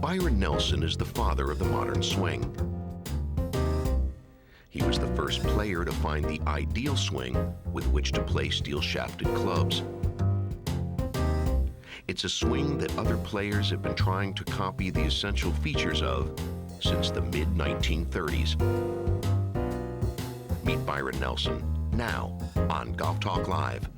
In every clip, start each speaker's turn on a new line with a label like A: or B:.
A: Byron Nelson is the father of the modern swing. He was the first player to find the ideal swing with which to play steel-shafted clubs. It's a swing that other players have been trying to copy the essential features of since the mid-1930s. Meet Byron Nelson now on Golf Talk Live.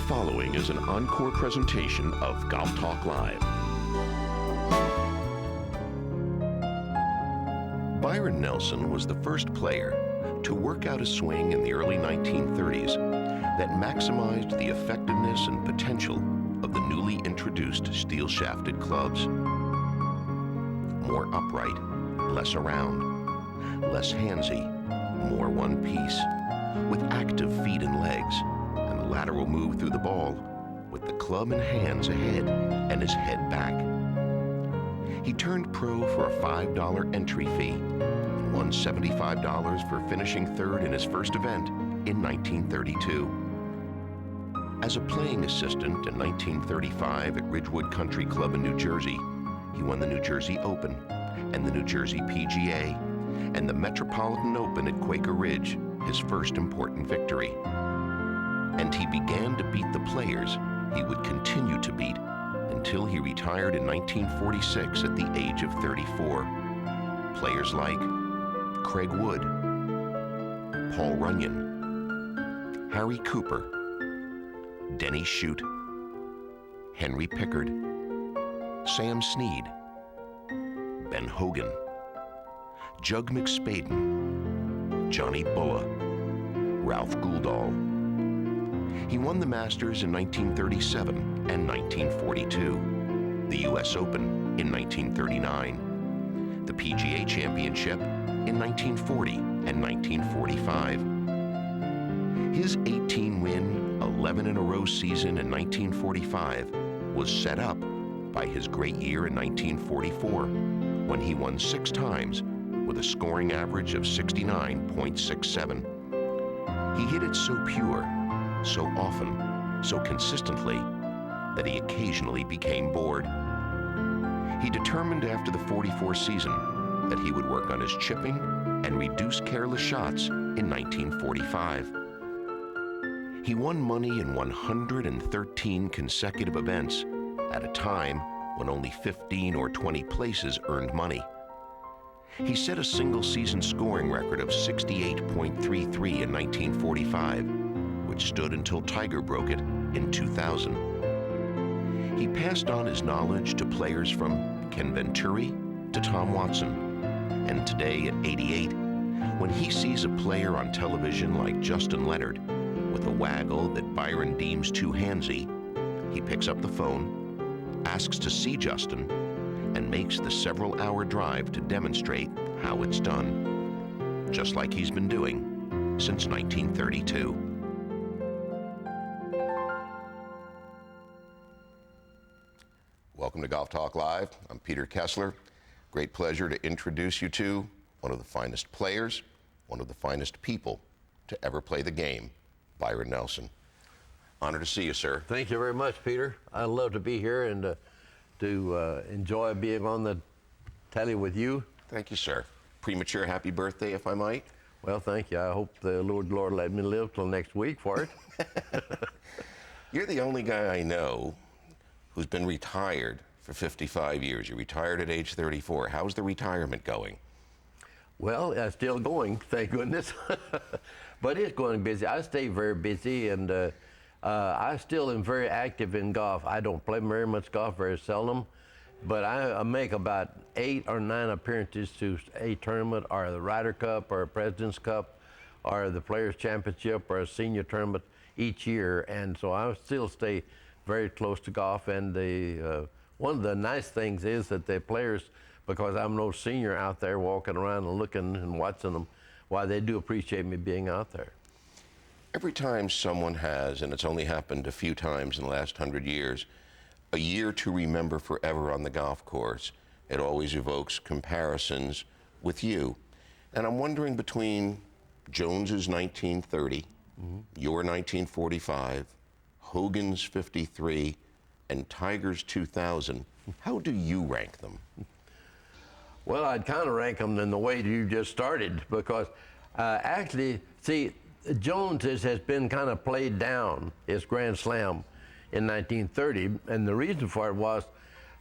A: Following is an encore presentation of Golf Talk Live. Byron Nelson was the first player to work out a swing in the early 1930s that maximized the effectiveness and potential of the newly introduced steel-shafted clubs. More upright, less around, less handsy, more one piece, with active feet and legs, lateral move through the ball with the club and hands ahead and his head back. He turned pro for a $5 entry fee and won $75 for finishing third in his first event in 1932. As a playing assistant in 1935 at Ridgewood Country Club in New Jersey, he won the New Jersey Open and the New Jersey PGA and the Metropolitan Open at Quaker Ridge, his first important victory. And he began to beat the players he would continue to beat until he retired in 1946 at the age of 34. Players like Craig Wood, Paul Runyon, Harry Cooper, Denny Shute, Henry Pickard, Sam Snead, Ben Hogan, Jug McSpaden, Johnny Bulla, Ralph Gouldall. He won the Masters in 1937 and 1942, the U.S. Open in 1939, the PGA Championship in 1940 and 1945. His 18-win, 11-in-a-row season in 1945 was set up by his great year in 1944, when he won 6 times with a scoring average of 69.67. He hit it so pure, so often, so consistently, that he occasionally became bored. He determined after the 44 season that he would work on his chipping and reduce careless shots in 1945. He won money in 113 consecutive events at a time when only 15 or 20 places earned money. He set a single-season scoring record of 68.33 in 1945, which stood until Tiger broke it in 2000. He passed on his knowledge to players from Ken Venturi to Tom Watson. And today at 88, when he sees a player on television like Justin Leonard with a waggle that Byron deems too handsy, he picks up the phone, asks to see Justin, and makes the several-hour drive to demonstrate how it's done, just like he's been doing since 1932. Welcome to Golf Talk Live. I'm Peter Kessler. Great pleasure to introduce you to one of the finest players, one of the finest people to ever play the game, Byron Nelson. Honored to see you, sir.
B: Thank you very much, Peter. I love to be here and to enjoy being on the tally with you.
A: Thank you, sir. Premature happy birthday, if I might.
B: Well, thank you. I hope the Lord let me live till next week for it.
A: You're the only guy I know who's been retired for 55 years. You retired at age 34. How's the retirement going?
B: Well, it's still going, thank goodness. But it's going busy. I stay very busy, and I still am very active in golf. I don't play very much golf, very seldom, but I make about 8 or 9 appearances to a tournament, or the Ryder Cup, or a President's Cup, or the Players' Championship, or a senior tournament each year, and so I still stay very close to golf, and one of the nice things is that the players, because I'm no senior out there walking around and looking and watching them, why they do appreciate me being out there.
A: Every time someone has, and it's only happened a few times in the last 100 years, a year to remember forever on the golf course, it always evokes comparisons with you. And I'm wondering, between Jones's 1930, your 1945, Hogan's 53, and Tiger's 2000, how do you rank them?
B: Well, I'd kind of rank them in the way you just started, because actually, see, Jones's has been kind of played down, his Grand Slam in 1930, and the reason for it was,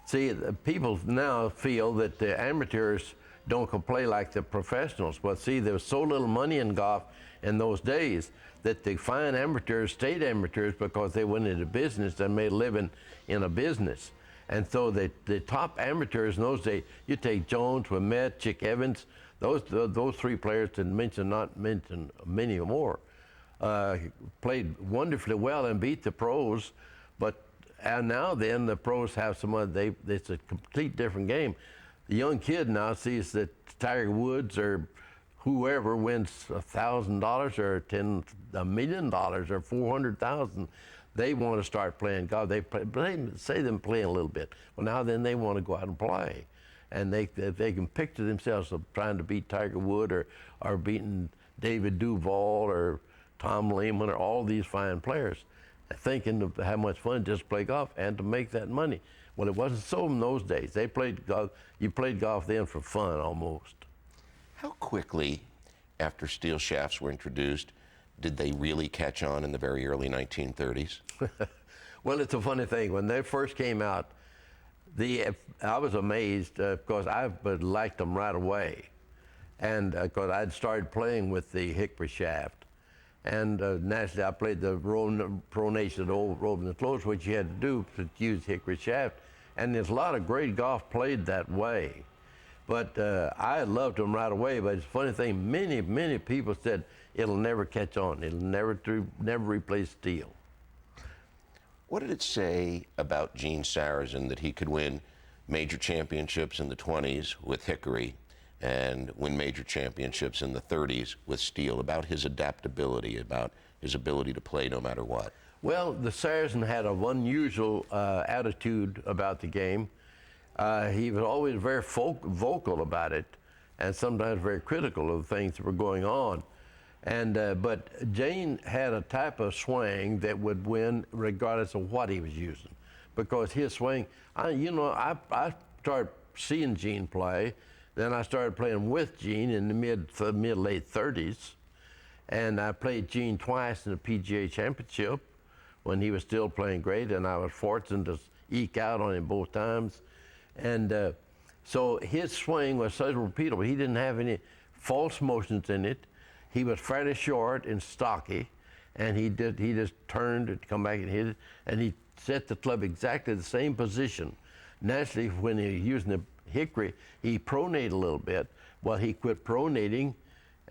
B: see, people now feel that the amateurs don't play like the professionals. But see, there was so little money in golf in those days that the fine amateurs stayed amateurs because they went into business and made a living in a business. And so the top amateurs in those days, you take Jones, Ouimet, Chick Evans, those three players, to not mention many more, played wonderfully well and beat the pros. But now then, the pros have it's a complete different game. The young kid now sees that Tiger Woods or whoever wins $1,000 or $1 million or $400,000, they want to start playing golf. They say them playing a little bit. Well, now then they want to go out and play, and they can picture themselves of trying to beat Tiger Woods or beating David Duval or Tom Lehman or all these fine players, thinking of how much fun just play golf and to make that money. Well, it wasn't so in those days. They played golf. You played golf then for fun almost.
A: How quickly, after steel shafts were introduced, did they really catch on in the very early 1930s?
B: Well, it's a funny thing. When they first came out, I was amazed because I liked them right away, and because I'd started playing with the hickory shaft. And naturally, I played the pronation, the old rope and the close, which you had to do to use hickory shaft. And there's a lot of great golf played that way. But I loved them right away. But it's a funny thing, many people said it'll never catch on. It'll never replace steel.
A: What did it say about Gene Sarazen that he could win major championships in the 20s with hickory and win major championships in the 30s with steel, about his adaptability, about his ability to play no matter what?
B: Well, the Sarazen had an unusual attitude about the game. He was always very vocal about it, and sometimes very critical of things that were going on. And but Gene had a type of swing that would win regardless of what he was using, because his swing, I started seeing Gene play. Then I started playing with Gene in the mid-late 30s, and I played Gene twice in the PGA Championship when he was still playing great, and I was fortunate to eke out on him both times. And so his swing was so repeatable. He didn't have any false motions in it. He was fairly short and stocky, and he just turned and come back and hit it, and he set the club exactly the same position. Naturally, when he was using the hickory, he pronated a little bit. Well, he quit pronating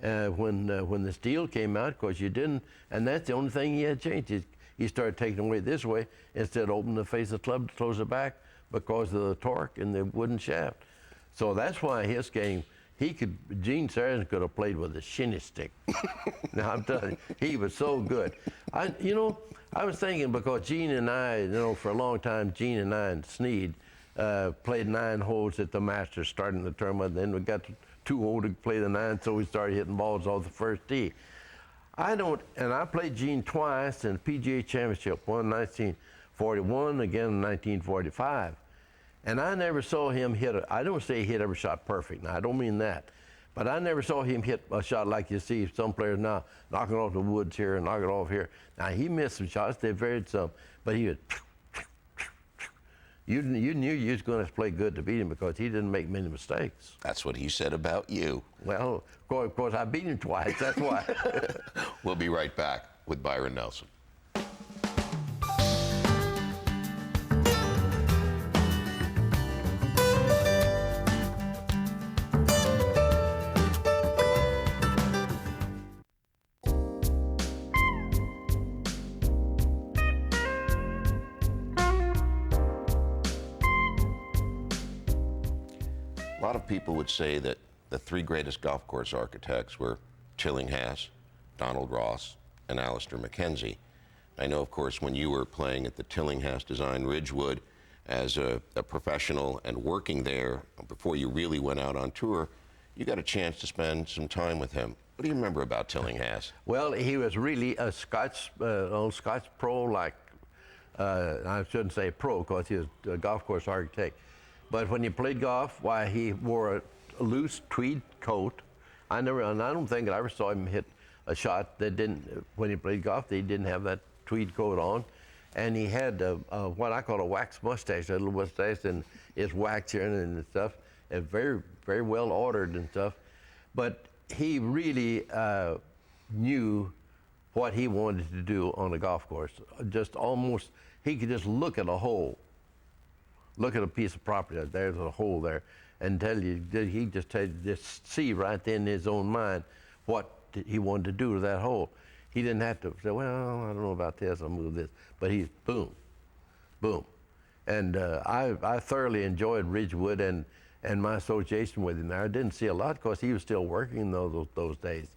B: when the steel came out, because you didn't, and that's the only thing he had changed. He started taking away this way instead of opening the face of the club to close it back because of the torque in the wooden shaft. So that's why his game, Gene Sarazen could have played with a shinny stick. Now I'm telling you, he was so good. I was thinking, because Gene and I, for a long time, Gene and I and Sneed played 9 holes at the Masters starting the tournament. Then we got too old to play the 9, so we started hitting balls off the first tee. I played Gene twice in the PGA Championship, one in 1941, again in 1945. And I never saw him I don't say he hit every shot perfect, now I don't mean that, but I never saw him hit a shot like you see some players now, knocking off the woods here and knocking it off here. Now he missed some shots, they varied some, but he would, you knew you was going to play good to beat him because he didn't make many mistakes.
A: That's what he said about you.
B: Well, of course I beat him twice, that's why.
A: We'll be right back with Byron Nelson. A lot of people would say that the three greatest golf course architects were Tillinghast, Donald Ross, and Alistair Mackenzie. I know, of course, when you were playing at the Tillinghast design Ridgewood as a professional and working there before you really went out on tour, you got a chance to spend some time with him. What do you remember about Tillinghast?
B: Well, he was really a old Scotch pro, like, I shouldn't say pro because he was a golf course architect. But when he played golf, why, he wore a loose tweed coat. And I don't think I ever saw him hit a shot that didn't, when he played golf, he didn't have that tweed coat on. And he had what I call a wax mustache, a little mustache, and his wax here and stuff, and very, very well ordered and stuff. But he really knew what he wanted to do on a golf course. Just almost, he could just look at a hole, look at a piece of property, there's a hole there, and tell you, he just see right then in his own mind what he wanted to do to that hole. He didn't have to say, well, I don't know about this, I'll move this. But he's boom, boom. And I thoroughly enjoyed Ridgewood and my association with him there. I didn't see a lot because he was still working those days.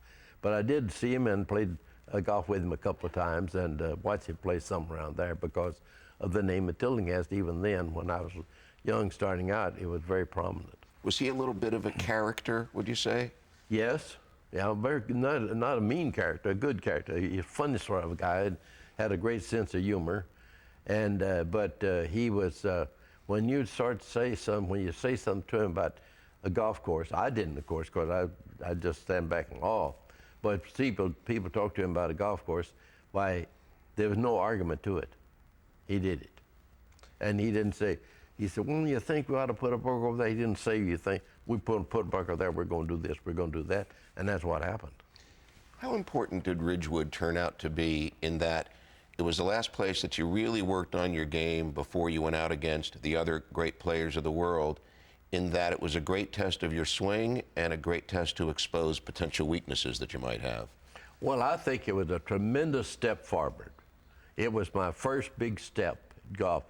B: But I did see him and played golf with him a couple of times and watched him play some around there because of the name of Tillinghast. Even then, when I was young starting out, it was very prominent.
A: Was he a little bit of a character, would you say?
B: Yes. Yeah, not a mean character, a good character. He's a funny sort of guy, and had a great sense of humor. And but he was when you start to say something, when you say something to him about a golf course, I didn't, of course, because I just stand back in awe. But people talk to him about a golf course, why, there was no argument to it. He did it, and he didn't say. He said, well, you think we ought to put a bunker over there? He didn't say, you think, we put a bunker there, we're going to do this, we're going to do that, and that's what happened.
A: How important did Ridgewood turn out to be in that it was the last place that you really worked on your game before you went out against the other great players of the world, in that it was a great test of your swing and a great test to expose potential weaknesses that you might have?
B: Well, I think it was a tremendous step forward. It was my first big step in golf.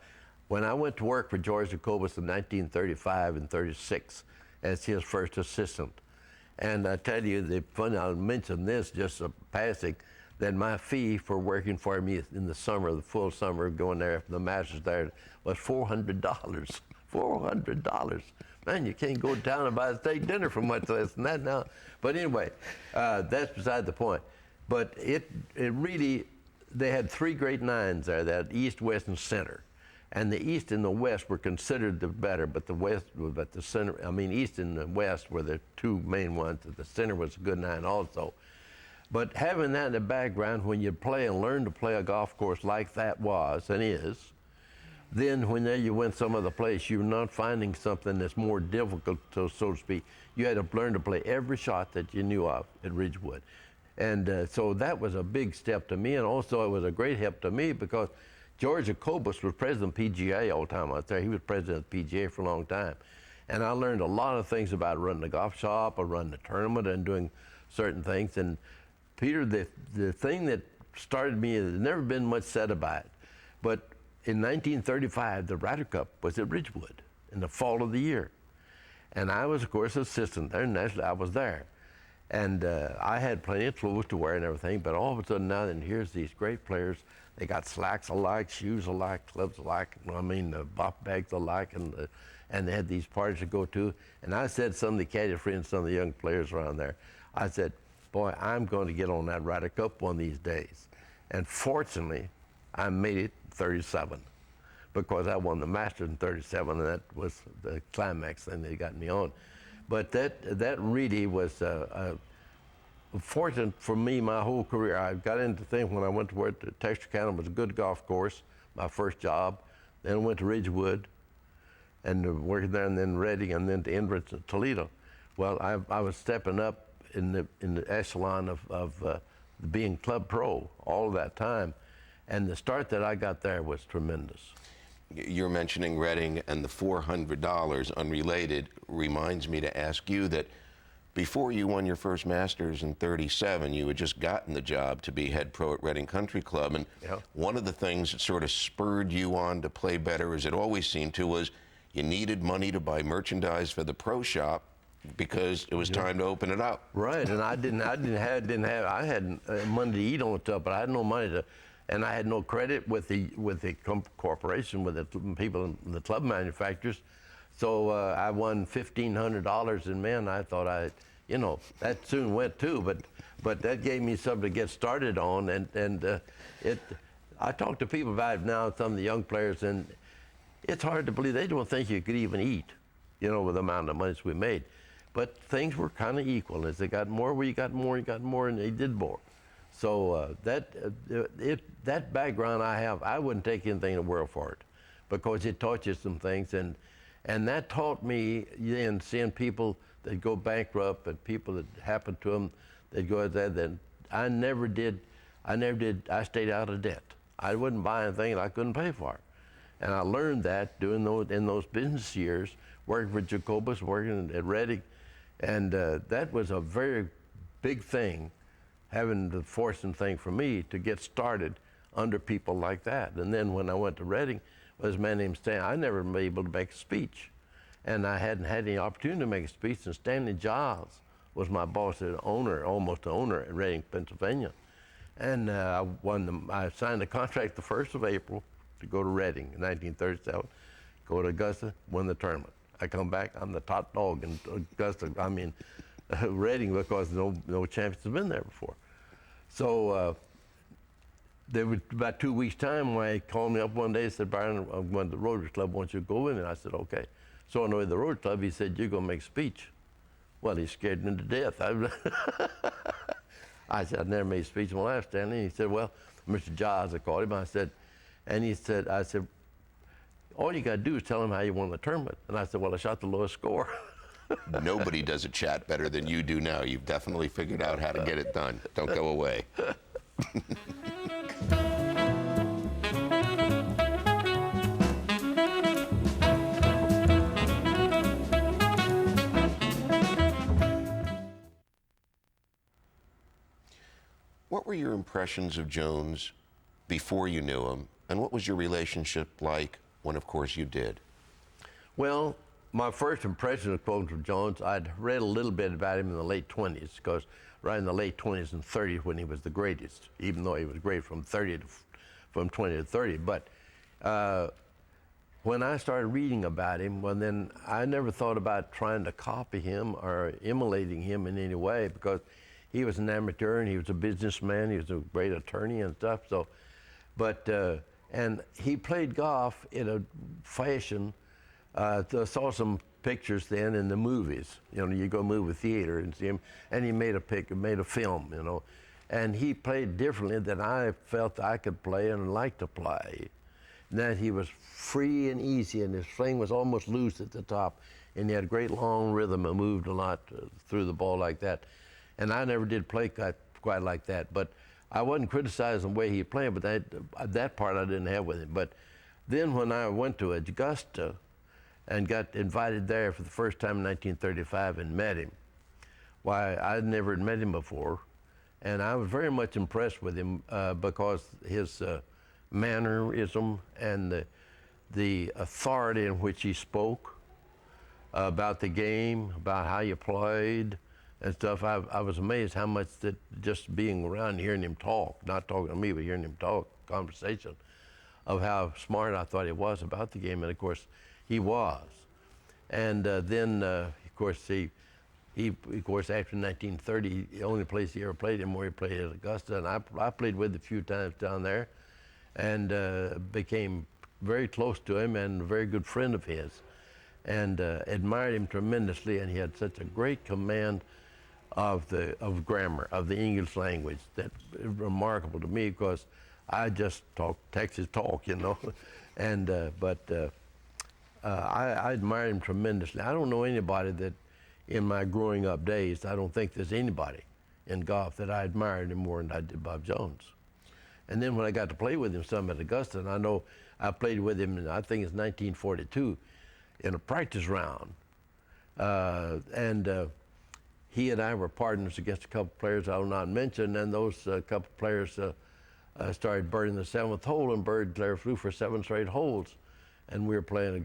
B: When I went to work for George Jacobus in 1935 and 36 as his first assistant, and I tell you, the fun, I'll mention this just a passing, that my fee for working for me in the summer, the full summer, going there for the Masters there, was $400. $400. Man, you can't go down and buy a steak dinner for much less than that now. But anyway, that's beside the point. But it really, they had three great nines there, that east, west, and center. And the east and the west were considered the better, but the west, but the center, I mean, east and the west were the two main ones. The center was a good nine also. But having that in the background, when you play and learn to play a golf course like that was and is, then when you went some other place, you're not finding something that's more difficult, so to speak. You had to learn to play every shot that you knew of at Ridgewood. And so that was a big step to me, and also it was a great help to me because George Jacobus was president of PGA all the time out there. He was president of PGA for a long time. And I learned a lot of things about running a golf shop or running a tournament and doing certain things. And Peter, the thing that started me, there's never been much said about it, but in 1935, the Ryder Cup was at Ridgewood in the fall of the year. And I was, of course, assistant there, and I was there. And I had plenty of clothes to wear and everything, but all of a sudden now, then here's these great players. They got slacks alike, shoes alike, clubs alike, I mean, bop bags alike, and they had these parties to go to. And I said to some of the caddy friends, some of the young players around there, I said, boy, I'm going to get on that Ryder Cup one of these days. And fortunately, I made it 37 because I won the Masters in 37, and that was the climax thing that got me on. But that really was fortunate for me my whole career. I got into things when I went to work at Texarkana. It was a good golf course, my first job. Then I went to Ridgewood and working there, and then Reading, and then to Inventor and Toledo. Well, I was stepping up in the echelon of being club pro all of that time. And the start that I got there was tremendous.
A: You're mentioning Reading, and the $400 unrelated reminds me to ask you that before you won your first Masters in 37, you had just gotten the job to be head pro at Reading Country Club. And one of the things that sort of spurred you on to play better, as it always seemed to, was you needed money to buy merchandise for the pro shop because it was time to open it up.
B: Right, and I had money to eat on stuff, but I had no money to, and I had no credit with the corporation, with the people in the club manufacturers. So I won $1,500 in men. I thought that soon went too, but that gave me something to get started on, and I talk to people about it now, some of the young players, and it's hard to believe they don't think you could even eat, with the amount of money we made. But things were kind of equal. As they got more, we got more, you got more, and they did more. So that background I have, I wouldn't take anything in the world for it, because it taught you some things, and that taught me then seeing people that go bankrupt and people that happen to them that go at that. Then I stayed out of debt. I wouldn't buy anything that I couldn't pay for. And I learned that in those business years, working for Jacobus, working at Reading. And that was a very big thing, having the forcing thing for me to get started under people like that. And then when I went to Reading, was a man named Stan. I never been able to make a speech. And I hadn't had any opportunity to make a speech. And Stanley Giles was my boss, almost the owner at Reading, Pennsylvania. And I signed a contract the 1st of April to go to Reading in 1937, go to Augusta, win the tournament. I come back, I'm the top dog in Augusta, Reading, because no champions have been there before. So there was about 2 weeks' time when he called me up one day and said, Byron, I'm going to the Rotary Club, won't you go with me? And I said, okay. So on the way to the Rotary Club, he said, you're going to make a speech. Well, he scared me to death. I said, I've never made a speech in my life, Stanley. He said, well, Mr. Giles, I called him. I said, all you got to do is tell him how you won the tournament. And I said, well, I shot the lowest score.
A: Nobody does a chat better than you do now. You've definitely figured out how to get it done. Don't go away. What were your impressions of Jones before you knew him, and what was your relationship like when, of course, you did?
B: Well, my first impression of Jones, I'd read a little bit about him in the late 20s, because right in the late 20s and 30s when he was the greatest, even though he was great from 20 to 30. But when I started reading about him, well, then I never thought about trying to copy him or emulating him in any way, because he was an amateur and he was a businessman. He was a great attorney and stuff. So, and he played golf in a fashion. I saw some pictures then in the movies. You go movie theater and see him, and he made a film. And he played differently than I felt I could play and like to play. And that he was free and easy, and his swing was almost loose at the top, and he had great long rhythm and moved a lot through the ball like that. And I never did play quite like that, but I wasn't criticizing the way he played, but that part I didn't have with him. But then when I went to Augusta and got invited there for the first time in 1935 and met him, why, I'd never met him before, and I was very much impressed with him because his mannerism and the authority in which he spoke about the game, about how you played, and stuff. I was amazed how much that just being around, hearing him talk, not talking to me, but hearing him talk, conversation, of how smart I thought he was about the game, and of course, he was. And then, of course, after 1930, the only place he ever played him where he played at Augusta, and I played with him a few times down there, and became very close to him and a very good friend of his, and admired him tremendously, and he had such a great command of grammar, of the English language, that is remarkable to me, because I just talk Texas talk, and I admire him tremendously. I don't know anybody that, in my growing up days, I don't think there's anybody in golf that I admired him more than I did Bob Jones. And then when I got to play with him some at Augusta, and I know I played with him in, I think it's 1942, in a practice round, he and I were partners against a couple players I will not mention, and those couple players started birding the 7th hole, and Bird Claire flew for 7 straight holes. and we were playing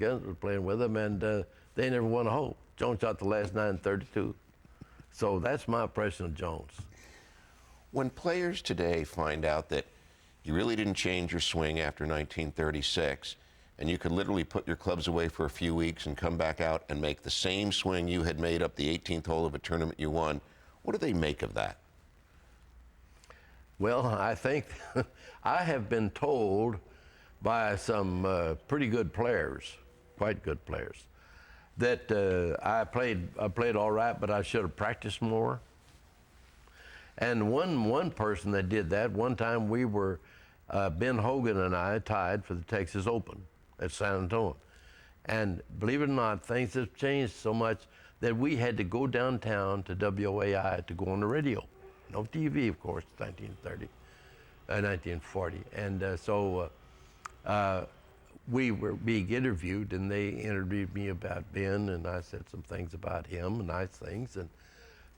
B: with them, and they never won a hole. Jones shot the last 9.32. So that's my impression of Jones.
A: When players today find out that you really didn't change your swing after 1936, and you could literally put your clubs away for a few weeks and come back out and make the same swing you had made up the 18th hole of a tournament you won, what do they make of that?
B: Well, I think I have been told by some pretty good players, quite good players, that I played all right, but I should have practiced more. And one person that did that, one time we were, Ben Hogan and I tied for the Texas Open at San Antonio. And believe it or not, things have changed so much that we had to go downtown to WAI to go on the radio. No TV, of course, 1940. And so we were being interviewed, and they interviewed me about Ben, and I said some things about him, nice things. And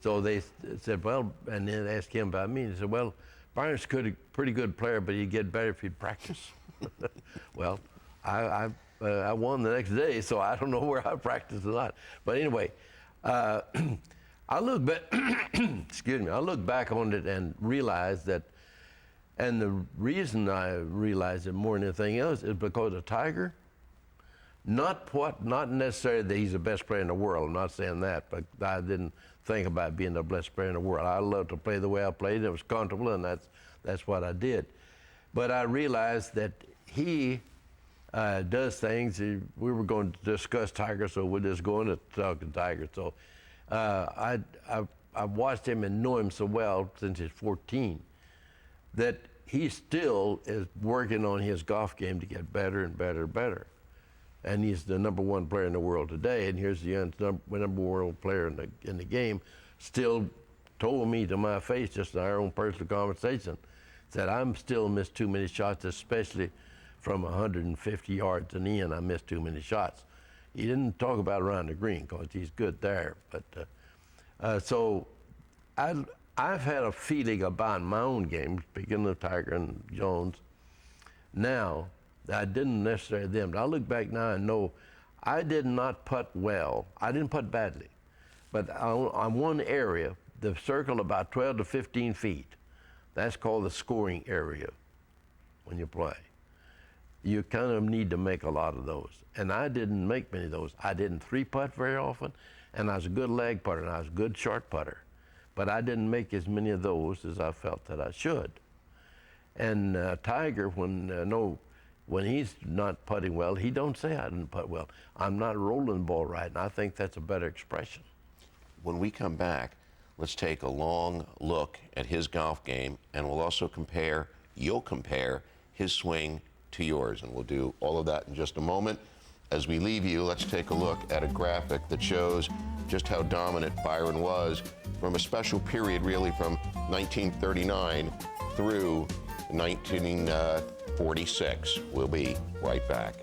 B: so they said, well, and then asked him about me, and he said, well, Byron's a pretty good player, but he'd get better if he'd practice. Well, I won the next day, so I don't know where I practiced or not. But anyway, I look back, excuse me, I look back on it and realize that, and the reason I realize it more than anything else is because of Tiger. Not necessarily that he's the best player in the world, I'm not saying that, but I didn't think about being the best player in the world. I loved to play the way I played, it was comfortable, and that's what I did. But I realized that he does things, we were going to discuss Tiger, so we're just going to talk to Tiger. So I watched him and know him so well since he's 14, that he still is working on his golf game to get better and better and better. And he's the #1 player in the world today, and here's the number one world player in the game, still told me to my face, just in our own personal conversation, said I'm still miss too many shots, especially from 150 yards and in, I missed too many shots. He didn't talk about around the green, because he's good there. But so I've had a feeling about my own game, speaking of Tiger and Jones, now, I didn't necessarily then, but I look back now and know I did not putt well. I didn't putt badly, but on one area, the circle about 12 to 15 feet, that's called the scoring area when you play. You kind of need to make a lot of those. And I didn't make many of those. I didn't three-putt very often, and I was a good leg putter, and I was a good short putter. But I didn't make as many of those as I felt that I should. And Tiger, when he's not putting well, he don't say I didn't putt well. I'm not rolling the ball right, and I think that's a better expression.
A: When we come back, let's take a long look at his golf game, and we'll also you'll compare his swing to yours, and we'll do all of that in just a moment. As we leave you, let's take a look at a graphic that shows just how dominant Byron was from a special period, really from 1939 through 1946. We'll be right back.